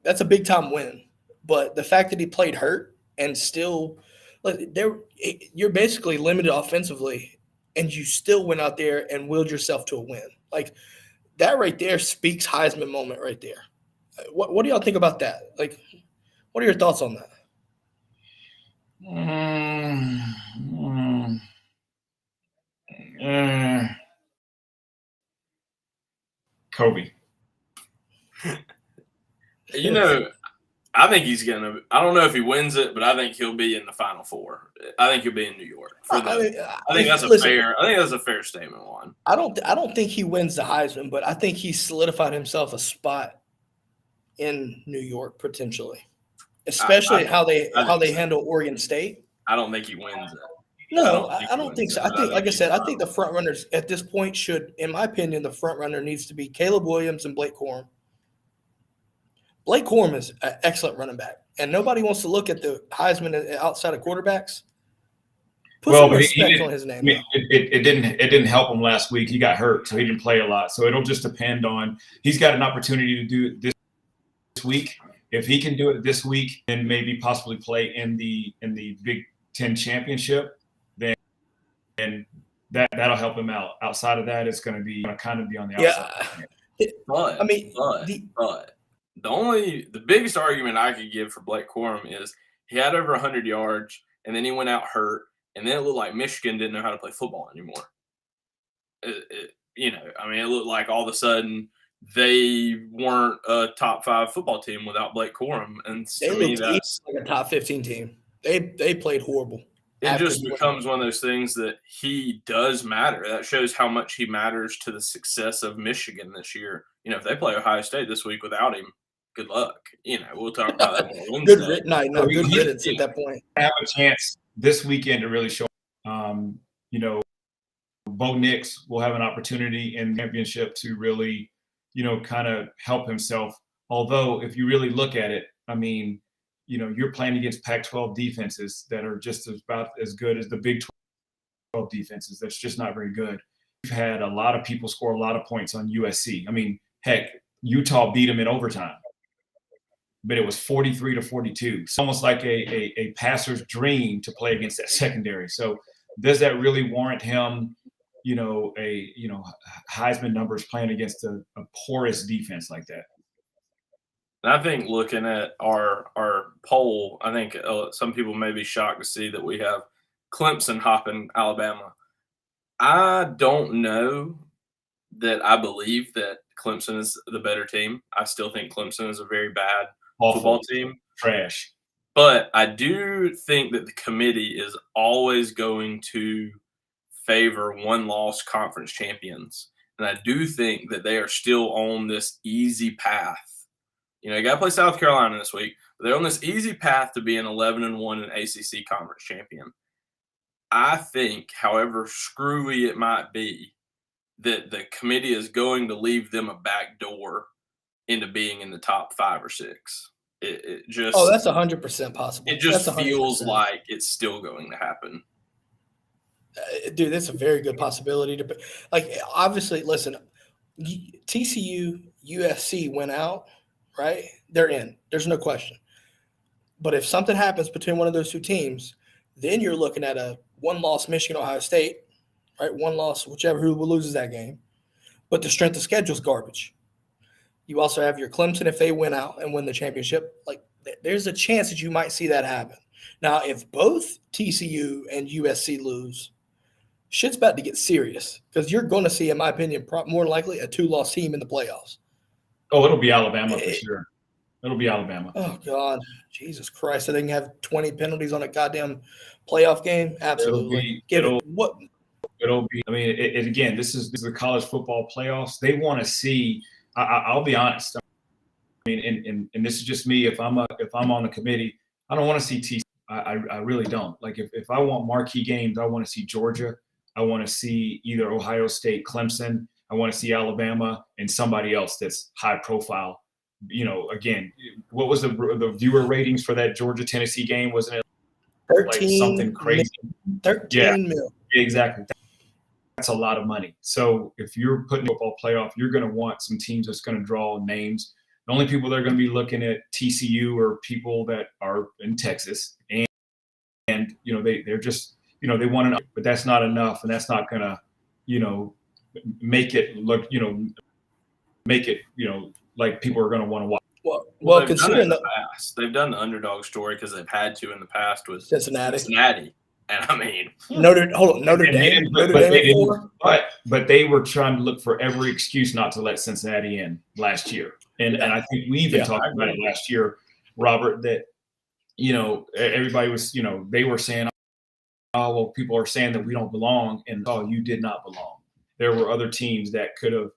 that's a big time win. But the fact that he played hurt and still, like, you're basically limited offensively, and you still went out there and willed yourself to a win. Like that right there speaks Heisman moment right there. What do y'all think about that? Like, what are your thoughts on that? Kobe. You know, I think he's gonna. I don't know if he wins it, but I think he'll be in the Final Four. I think he'll be in New York for the. I think that's a fair. I think that's a fair statement. Juan. I don't think he wins the Heisman, but I think he's solidified himself a spot in New York potentially, especially how they handle Oregon State. I don't think he wins it. No, I don't think so. I think, like I said, I think the front runners at this point should, in my opinion, the front runner needs to be Caleb Williams and Blake Corum. Blake Corum is an excellent running back, and nobody wants to look at the Heisman outside of quarterbacks. Put some respect on his name. It didn't help him last week. He got hurt, so he didn't play a lot. So it'll just depend on. He's got an opportunity to do it this week. If he can do it this week, and maybe possibly play in the Big Ten championship, then that'll help him out. Outside of that, it's going to be kind of be on the outside. Yeah, but I mean, the biggest argument I could give for Blake Corum is he had over 100 yards, and then he went out hurt, and then it looked like Michigan didn't know how to play football anymore. It looked like all of a sudden they weren't a top 5 football team without Blake Corum, and to me, that's like a top 15 team. They played horrible. It just becomes one of those things that he does matter. That shows how much he matters to the success of Michigan this year. If they play Ohio State this week without him, good luck. We'll talk about that on Wednesday. Good riddance at that point. Have a chance this weekend to really show. Bo Nix will have an opportunity in the championship to really, kind of help himself. Although, if you really look at it, I mean, you're playing against Pac-12 defenses that are just about as good as the Big 12 defenses. That's just not very good. We've had a lot of people score a lot of points on USC. I mean, heck, Utah beat them in overtime, but it was 43-42. It's almost like a passer's dream to play against that secondary. So does that really warrant him, Heisman numbers playing against a porous defense like that? And I think looking at our poll, I think some people may be shocked to see that we have Clemson hopping Alabama. I don't know that I believe that Clemson is the better team. I still think Clemson is a very bad football team. Trash. But I do think that the committee is always going to favor one-loss conference champions. And I do think that they are still on this easy path. You got to play South Carolina this week. But they're on this easy path to be an 11-1 and ACC conference champion. I think, however screwy it might be, that the committee is going to leave them a back door into being in the top 5 or 6. It just that's 100% possible. It just feels like it's still going to happen. Dude, that's a very good possibility. Obviously, listen, TCU, USC went out. Right? They're in. There's no question. But if something happens between one of those two teams, then you're looking at a one-loss Michigan, Ohio State, right? One loss, whichever who loses that game. But the strength of schedule is garbage. You also have your Clemson if they win out and win the championship. There's a chance that you might see that happen. Now, if both TCU and USC lose, shit's about to get serious because you're going to see, in my opinion, more likely a 2-loss team in the playoffs. Oh, it'll be Alabama for sure. It'll be Alabama. Oh, God. Jesus Christ. So they can have 20 penalties on a goddamn playoff game? Absolutely. It'll be. I mean, again, this is the college football playoffs. They want to see – I'll be honest. I mean, and this is just me. If I'm on the committee, I don't want to see TCU. I really don't. If I want marquee games, I want to see Georgia. I want to see either Ohio State, Clemson. I want to see Alabama and somebody else that's high profile. Again, what was the viewer ratings for that Georgia-Tennessee game? Wasn't it 13 something crazy? 13 mil. Exactly. That's a lot of money. So if you're putting a football playoff, you're going to want some teams that's going to draw names. The only people that are going to be looking at TCU are people that are in Texas. And they're just, they want to, but that's not enough. And that's not going to, make it look, like people are going to want to watch. Well, they've done it considering in the past. They've done the underdog story because they've had to in the past with Cincinnati. And I mean, Notre Dame at 4. But they were trying to look for every excuse not to let Cincinnati in last year. And I think we even talked about it last year, Robert, that, everybody was, they were saying, oh, well, people are saying that we don't belong. And, oh, you did not belong. There were other teams that could have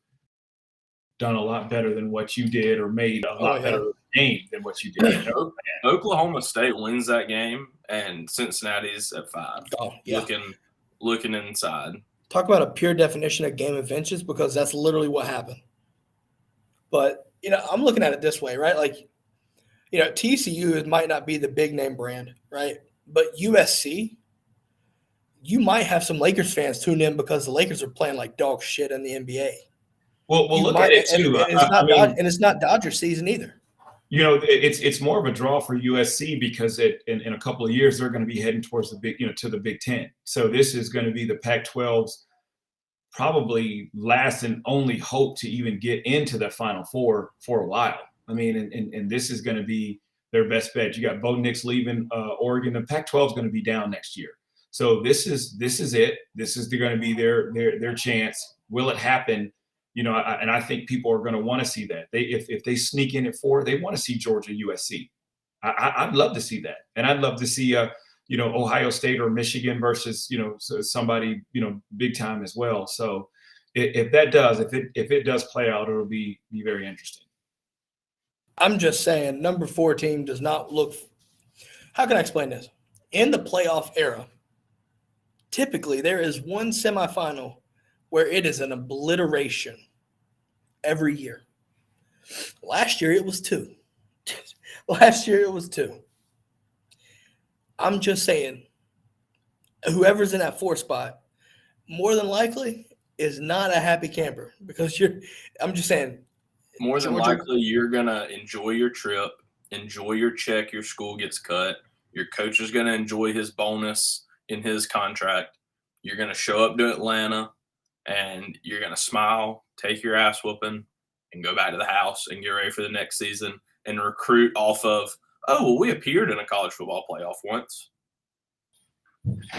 done a lot better than what you did, or made a lot better game than what you did. Oklahoma State wins that game, and Cincinnati's at 5. Oh, yeah. Looking inside. Talk about a pure definition of game of inches, because that's literally what happened. But, I'm looking at it this way, right? Like, TCU might not be the big name brand, right? But USC, you might have some Lakers fans tune in because the Lakers are playing like dog shit in the NBA. Well, look at it too. And it's not Dodger season either. It's more of a draw for USC because in a couple of years they're going to be heading towards to the Big Ten. So this is going to be the Pac-12's probably last and only hope to even get into the Final Four for a while. I mean, and this is going to be their best bet. You got Bo Nix leaving Oregon. The Pac-12 is going to be down next year. So this is it. This is going to be their chance. Will it happen? And I think people are going to want to see that. If they sneak in at 4, they want to see Georgia, USC. I'd love to see that, and I'd love to see Ohio State or Michigan versus somebody big time as well. So if it does play out, it'll be very interesting. I'm just saying, number 4 team does not look. How can I explain this? In the playoff era, typically there is one semifinal where it is an obliteration every year. Last year it was 2. I'm just saying, whoever's in that 4 spot, more than likely is not a happy camper, because I'm just saying. More than likely, you're going to enjoy your trip, enjoy your check, your school gets cut. Your coach is going to enjoy his bonus in his contract. You're going to show up to Atlanta, and you're going to smile, take your ass whooping, and go back to the house and get ready for the next season and recruit off of, oh, well, we appeared in a college football playoff once.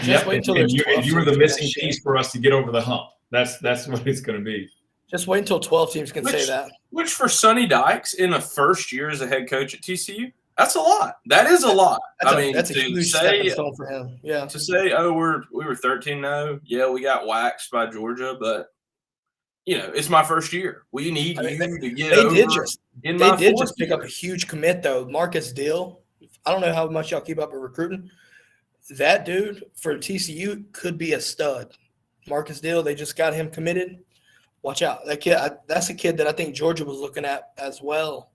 Just wait until there's 12 you were the missing piece for us to get over the hump. That's what it's going to be. Just wait until 12 teams can say that. Which for Sonny Dykes in the first year as a head coach at TCU, that's a lot. That is a lot. That's a huge stepping stone for him. Yeah. To say, oh, we were 13-0. Yeah, we got waxed by Georgia, but it's my first year. We need to get over. They did just pick up a huge commit though. Marcus Dill. I don't know how much y'all keep up with recruiting. That dude for TCU could be a stud. Marcus Dill. They just got him committed. Watch out. That kid. That's a kid that I think Georgia was looking at as well.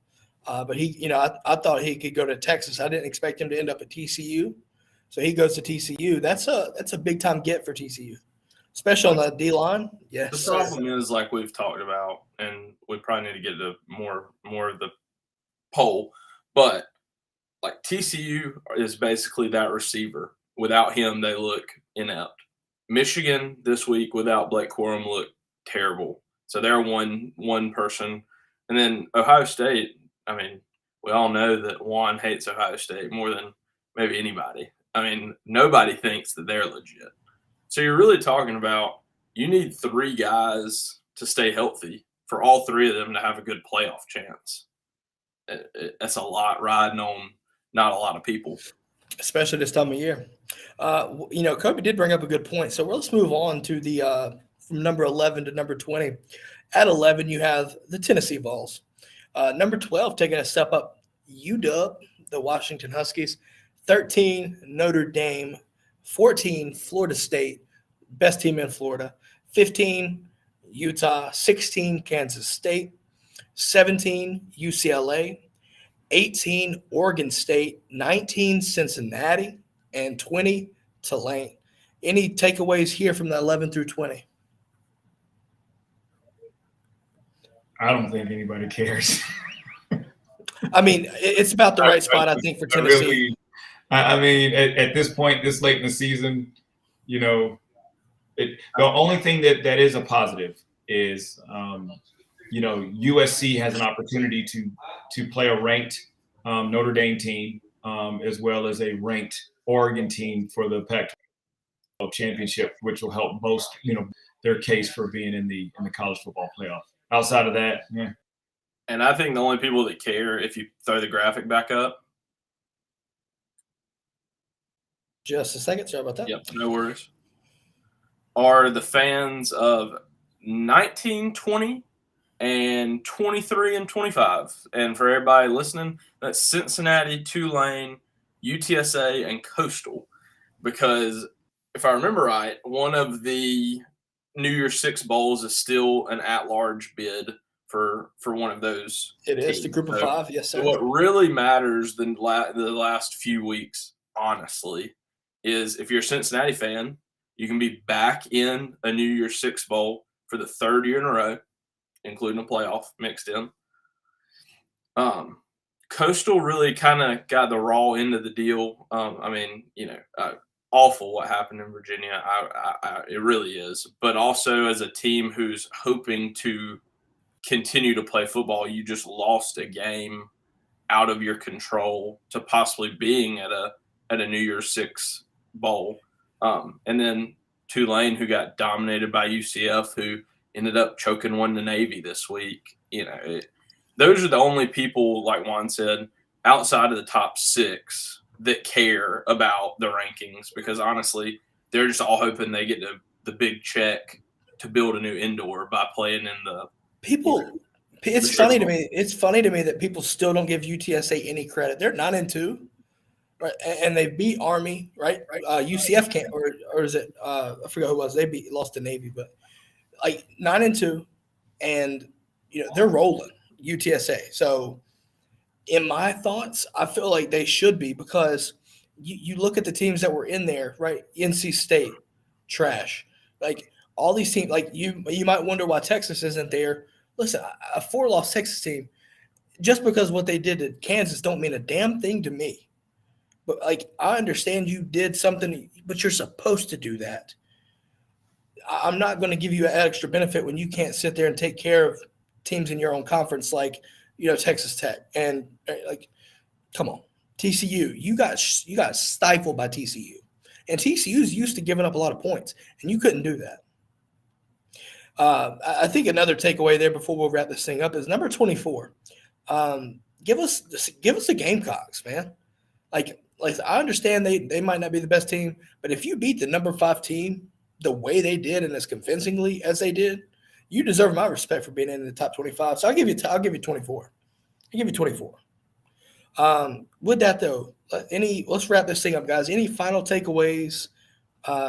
But he, I thought he could go to Texas. I didn't expect him to end up at TCU. So he goes to TCU. That's a big time get for TCU, especially on the D line. Yes. The problem is, like we've talked about, and we probably need to get to more of the poll, but like TCU is basically that receiver. Without him, they look inept. Michigan this week without Blake Corum looked terrible. So they're one person. And then Ohio State, I mean, we all know that Juan hates Ohio State more than maybe anybody. I mean, nobody thinks that they're legit. So you're really talking about you need 3 guys to stay healthy for all 3 of them to have a good playoff chance. That's a lot riding on not a lot of people. Especially this time of year. Kirby did bring up a good point. So let's move on to the from number 11 to number 20. At 11, you have the Tennessee Vols. Number 12, taking a step up, UW, the Washington Huskies. 13, Notre Dame. 14, Florida State, best team in Florida. 15, Utah. 16, Kansas State. 17, UCLA. 18, Oregon State. 19, Cincinnati. And 20, Tulane. Any takeaways here from the 11 through 20? I don't think anybody cares. I mean, it's about the right spot, I think, for Tennessee. At this point, this late in the season, the only thing that is a positive is, USC has an opportunity to play a ranked Notre Dame team as well as a ranked Oregon team for the Pac-12 championship, which will help boost their case for being in the college football playoff. Outside of that, yeah. And I think the only people that care, if you throw the graphic back up. Just a second. Sorry about that. Yep, no worries. Are the fans of 1920 and 23 and 25. And for everybody listening, that's Cincinnati, Tulane, UTSA, and Coastal. Because if I remember right, one of the New Year's Six bowls is still an at-large bid for one of those. It is the group of five, yes, sir. So what really matters the last few weeks, honestly, is if you're a Cincinnati fan, you can be back in a New Year's Six bowl for the third year in a row, including a playoff mixed in. Coastal really kind of got the raw end of the deal. Awful what happened in Virginia. It really is. But also as a team who's hoping to continue to play football, you just lost a game out of your control to possibly being at a New Year's Six bowl. And then Tulane, who got dominated by UCF, who ended up choking one to Navy this week. Those are the only people, like Juan said, outside of the top six that care about the rankings, because honestly, they're just all hoping they get the big check to build a new indoor by playing in the people. It's funny to me. It's funny to me that people still don't give UTSA any credit. They're 9-2, right? And they beat Army, right? UCF can't, or is it? I forgot who it was. They lost to Navy, but like 9-2, and they're rolling UTSA. So, in my thoughts, I feel like they should be, because you look at the teams that were in there, right? NC State, trash. Like all these teams, like you might wonder why Texas isn't there. Listen, a 4-loss Texas team, just because what they did at Kansas don't mean a damn thing to me. But like, I understand you did something, but you're supposed to do that. I'm not going to give you an extra benefit when you can't sit there and take care of teams in your own conference, like Texas Tech, and like, come on, TCU. You got stifled by TCU, and TCU's used to giving up a lot of points, and you couldn't do that. I think another takeaway there before we'll wrap this thing up is number 24. Give us the Gamecocks, man. Like I understand they might not be the best team, but if you beat the number 5 team the way they did and as convincingly as they did, you deserve my respect for being in the top 25. So I'll give you 24. I'll give you 24. With that though, let's wrap this thing up, guys. Any final takeaways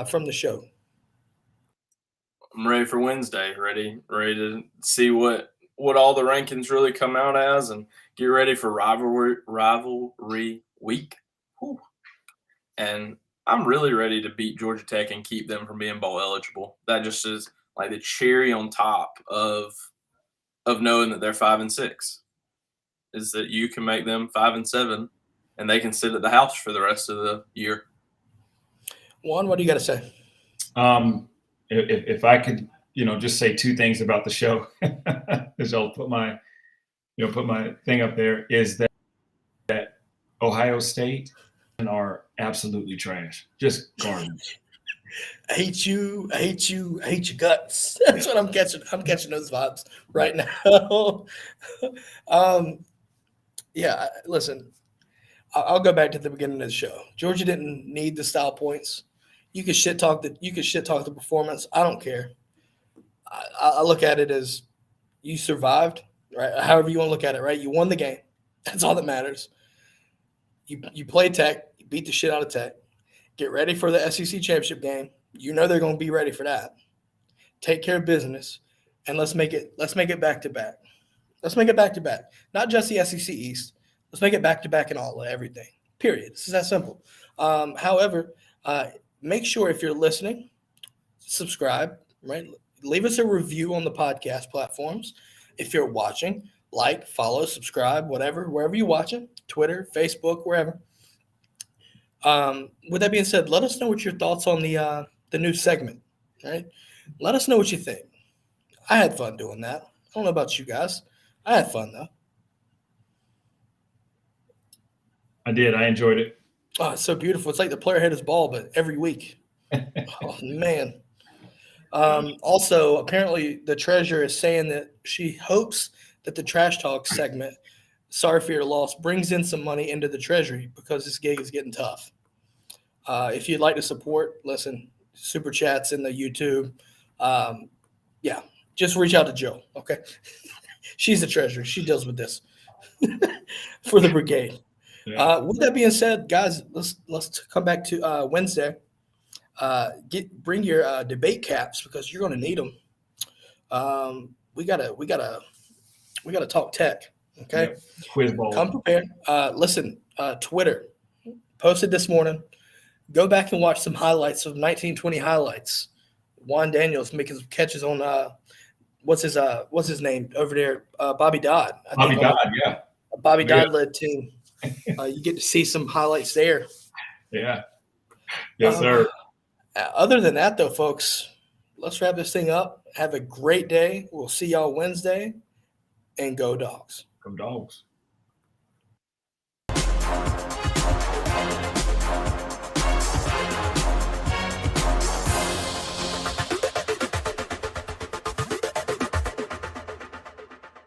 from the show? I'm ready for Wednesday. Ready to see what all the rankings really come out as, and get ready for rivalry week. Whew. And I'm really ready to beat Georgia Tech and keep them from being bowl eligible. That just is like the cherry on top of knowing that they're 5-6, is that you can make them 5-7, and they can sit at the house for the rest of the year. Juan, what do you got to say? If I could, just say 2 things about the show, because I'll put my thing up there, is that Ohio State are absolutely trash, just garbage. I hate you. I hate your guts. That's what I'm catching. I'm catching those vibes right now. Yeah, listen, I'll go back to the beginning of the show. Georgia didn't need the style points. You could shit talk the performance. I don't care. I look at it as you survived, right? However you want to look at it, right? You won the game. That's all that matters. You play Tech. You beat the shit out of Tech. Get ready for the SEC championship game. They're going to be ready for that. Take care of business, and let's make it back to back. Let's make it back to back. Not just the SEC East. Let's make it back to back in all of everything. Period. This is that simple. However, make sure if you're listening, subscribe. Right. Leave us a review on the podcast platforms. If you're watching, like, follow, subscribe, wherever you're watching, Twitter, Facebook, wherever. With that being said, let us know what your thoughts on the new segment. Right? Let us know what you think. I had fun doing that. I don't know about you guys. I had fun though. I did. I enjoyed it. Oh, it's so beautiful. It's like the player hit his ball, but every week. Oh man. Also, apparently, the treasurer is saying that she hopes that the trash talk segment, sorry for your loss, brings in some money into the treasury because this gig is getting tough. If you'd like to support, listen, super chats in the YouTube. Yeah, just reach out to Jill. Okay, she's the treasurer. She deals with this for the brigade. Yeah. With that being said, guys, let's come back to Wednesday. Bring your debate caps because you're going to need them. We gotta talk tech. Okay, Quiz bowl. come prepared. Listen, Twitter posted this morning. Go back and watch some highlights of 1920 highlights. Juan Daniels making some catches on what's his name over there? Bobby Dodd. Bobby Dodd, yeah. A Bobby Dodd led team. You get to see some highlights there. Yeah. Yes, sir. Other than that, though, folks, let's wrap this thing up. Have a great day. We'll see y'all Wednesday, and go Dogs. Go Dogs.